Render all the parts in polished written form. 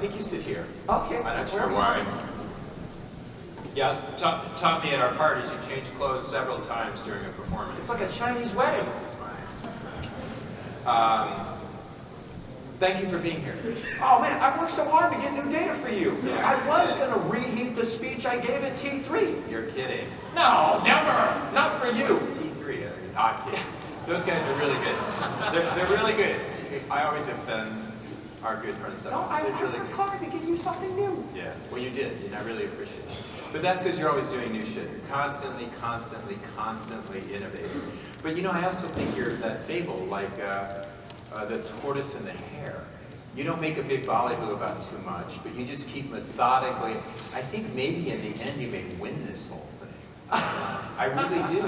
think you sit here. Okay. I'm not sure why. Yes, taught me at our parties you change clothes several times during a performance. It's like a Chinese wedding. This is mine. Thank you for being here. Oh man, I worked so hard to get new data for you. Yeah, I was going to reheat the speech I gave at T3. You're kidding. No, never. Not for you. It's T3. You're not kidding. Those guys are really good. They're really good. I always offend our good friends. No, I really worked hard to give you something new. Yeah, well you did, and I really appreciate it. But that's because you're always doing new shit. You're constantly innovating. But you know, I also think you're that fable, like the tortoise and the hare. You don't make a big ballyhoo about too much, but you just keep methodically. I think maybe in the end you may win this whole thing. I really do.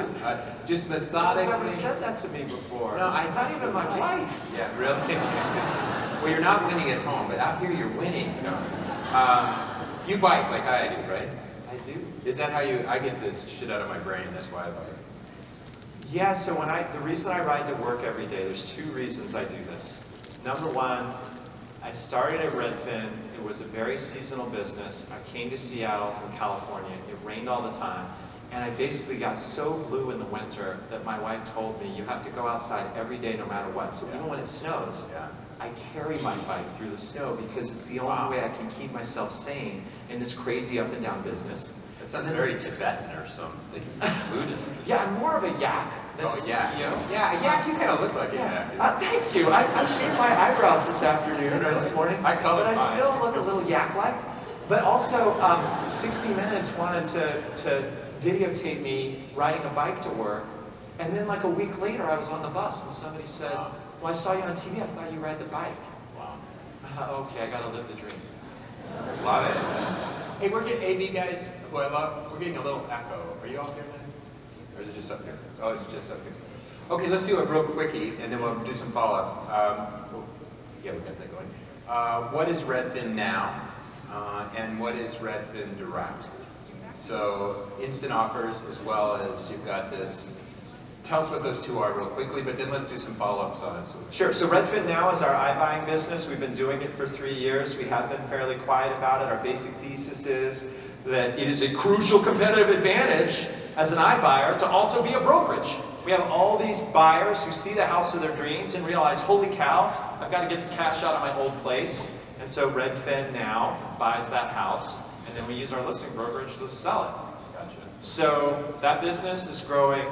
Just methodically. You've never said that to me before. No, not even my wife. Yeah, really? Well, you're not winning at home, but out here you're winning. You bike like I do, right? I do. Is that how you? I get this shit out of my brain. That's why I bike. Yeah, so the reason I ride to work every day, there's two reasons I do this. Number one, I started at Redfin. It was a very seasonal business. I came to Seattle from California. It rained all the time. And I basically got so blue in the winter that my wife told me, you have to go outside every day no matter what. So even when it snows, I carry my bike through the snow because it's the only way I can keep myself sane in this crazy up and down business. That sounds very Tibetan or something, Buddhist. Yeah, I'm more of a yak. Oh, yak. You know? Yeah, a yak, you kind of look like a yak. Thank you. I shaved my eyebrows this afternoon or this morning. I colored But I mine. still look a little yak-like. But also, 60 Minutes wanted to videotape me riding a bike to work. And then like a week later, I was on the bus and somebody said, well, I saw you on TV. I thought you ride the bike. Wow. Okay, I gotta live the dream. Love it. Hey, we're getting AV guys, who I love, we're getting a little echo. Are you all here, man? Or is it just up here? Oh, it's just up here. Okay, let's do a real quickie, and then we'll do some follow-up. Yeah, we got that going. What is Redfin now, and what is Redfin Direct? So, instant offers, as well as you've got this. Tell us what those two are real quickly, but then let's do some follow-ups on it. Sure, so Redfin Now is our iBuying business. We've been doing it for 3 years. We have been fairly quiet about it. Our basic thesis is that it is a crucial competitive advantage as an iBuyer to also be a brokerage. We have all these buyers who see the house of their dreams and realize, holy cow, I've got to get the cash out of my old place. And so Redfin Now buys that house, and then we use our listing brokerage to sell it. Gotcha. So that business is growing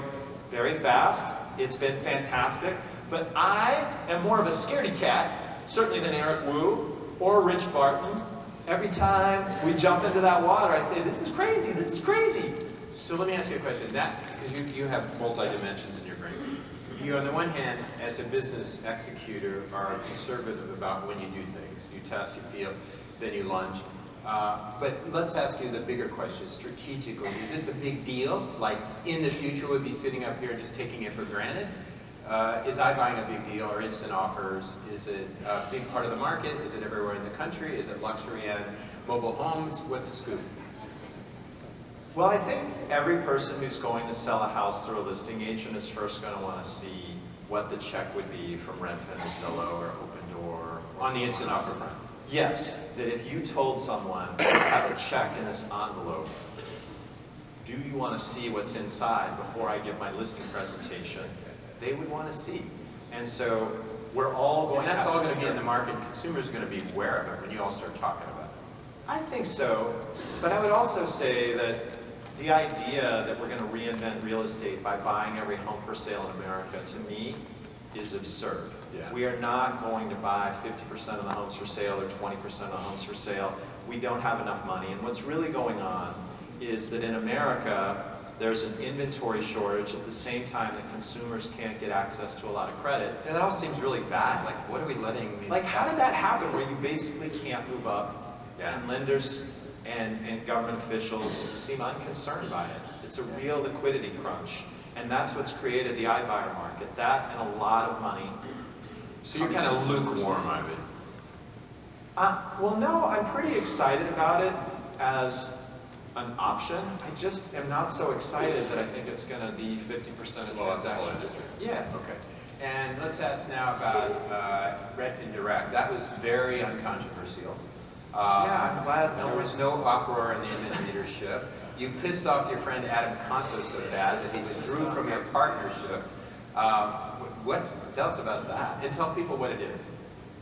very fast. It's been fantastic. But I am more of a scaredy cat, certainly than Eric Wu or Rich Barton. Every time we jump into that water, I say, this is crazy, this is crazy. So let me ask you a question. Because you have multi-dimensions in your brain. You, on the one hand, as a business executor, are conservative about when you do things. You test, you feel, then you lunge. But let's ask you the bigger question, strategically. Is this a big deal? Like, in the future, we'd be sitting up here just taking it for granted? Is iBuying a big deal, or instant offers? Is it a big part of the market? Is it everywhere in the country? Is it luxury and mobile homes? What's the scoop? Well, I think every person who's going to sell a house through a listing agent is first going to want to see what the check would be from Redfin, Zillow, or Open Door. On the instant offer front. Yes, that if you told someone, I have a check in this envelope, do you want to see what's inside before I give my listing presentation? They would want to see. And so we're all going to And that's all going to be in the market. Consumers are going to be aware of it when you all start talking about it. I think so. But I would also say that the idea that we're going to reinvent real estate by buying every home for sale in America, to me, is absurd. Yeah. We are not going to buy 50% of the homes for sale or 20% of the homes for sale. We don't have enough money. And what's really going on is that in America, there's an inventory shortage at the same time that consumers can't get access to a lot of credit. Yeah, that all seems really bad. Like, what are we letting these... Like, how did that happen where you basically can't move up? Yeah. And lenders and government officials seem unconcerned by it. It's a real liquidity crunch. And that's what's created the iBuyer market. That and a lot of money. So you're kind of lukewarm, Ivan. Well, no, I'm pretty excited about it as an option. I just am not so excited that I think it's going to be 50% of transactions. Yeah. Okay. And let's ask now about Redfin Direct. That was very uncontroversial. Yeah, I'm glad There was no uproar in the Inman leadership. You pissed off your friend Adam Conto so bad that he withdrew from your partnership. Tell us about that, and tell people what it is.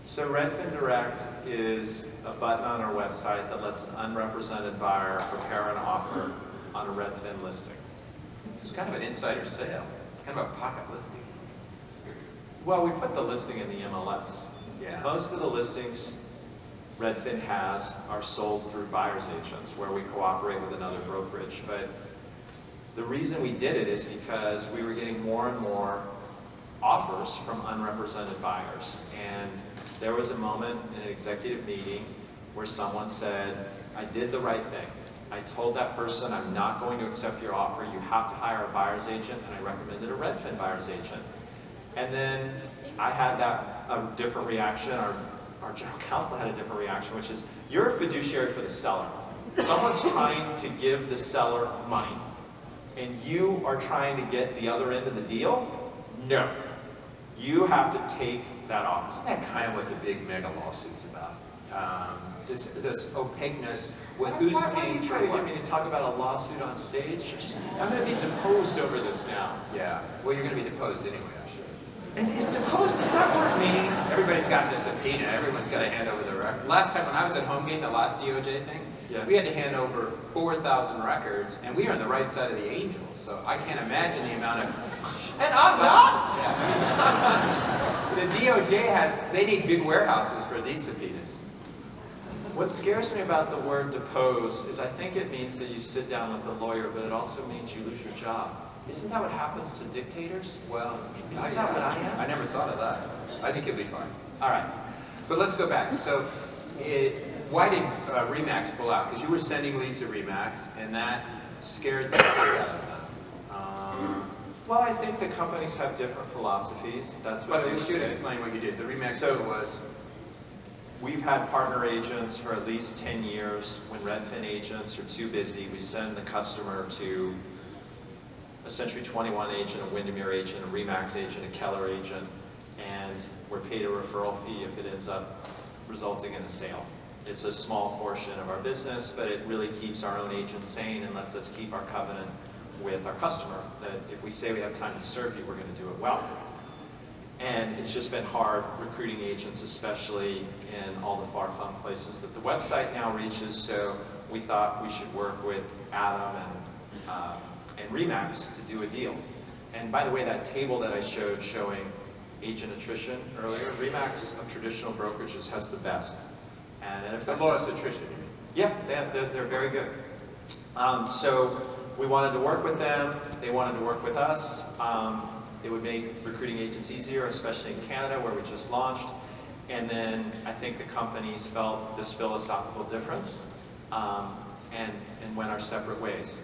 So Redfin Direct is a button on our website that lets an unrepresented buyer prepare an offer on a Redfin listing. It's kind of an insider sale, kind of a pocket listing. Well, we put the listing in the MLS. Yeah. Most of the listings Redfin has are sold through buyer's agents where we cooperate with another brokerage. But the reason we did it is because we were getting more and more offers from unrepresented buyers. And there was a moment in an executive meeting where someone said, I did the right thing. I told that person, I'm not going to accept your offer. You have to hire a buyer's agent, and I recommended a Redfin buyer's agent. And then I had a different reaction. Our general counsel had a different reaction, which is, you're a fiduciary for the seller. Someone's trying to give the seller money, and you are trying to get the other end of the deal? No. You have to take that off. Isn't that kind of what the big mega lawsuit's about? This opaqueness with who's paying for trying to what. get me to talk about a lawsuit on stage? I'm going to be deposed over this now. Yeah, well, you're going to be deposed anyway, I'm sure. And is deposed, does that word mean? Everybody's got this subpoena. Everyone's got to hand over their record. Last time when I was at Homegate, the last DOJ thing, Yeah. we had to hand over 4,000 records, and we are on the right side of the angels. So I can't imagine the amount of. And I'm not. Yeah. The DOJ they need big warehouses for these subpoenas. What scares me about the word depose is I think it means that you sit down with a lawyer, but it also means you lose your job. Isn't that what happens to dictators? Well, Isn't that what I am? I never thought of that. I think you'll be fine. All right. But let's go back. So, why did Remax pull out? Because you were sending leads to Remax, and that scared the heck out of them. Well, I think the companies have different philosophies. That's what But they we should say. explain what you did. The Remax So- deal was. We've had partner agents for at least 10 years. When Redfin agents are too busy, we send the customer to a Century 21 agent, a Windermere agent, a Remax agent, a Keller agent, and we're paid a referral fee if it ends up resulting in a sale. It's a small portion of our business, but it really keeps our own agents sane and lets us keep our covenant with our customer, that if we say we have time to serve you, we're going to do it well. And it's just been hard recruiting agents, especially in all the far-flung places that the website now reaches, so we thought we should work with Adam and Remax to do a deal. And by the way, that table that I showed showing agent attrition earlier, Remax of traditional brokerages has the best. And in The effect, lowest attrition, you mean? yeah, they're very good. So we wanted to work with them. They wanted to work with us. It would make recruiting agents easier, especially in Canada where we just launched. And then I think the companies felt this philosophical difference and went our separate ways.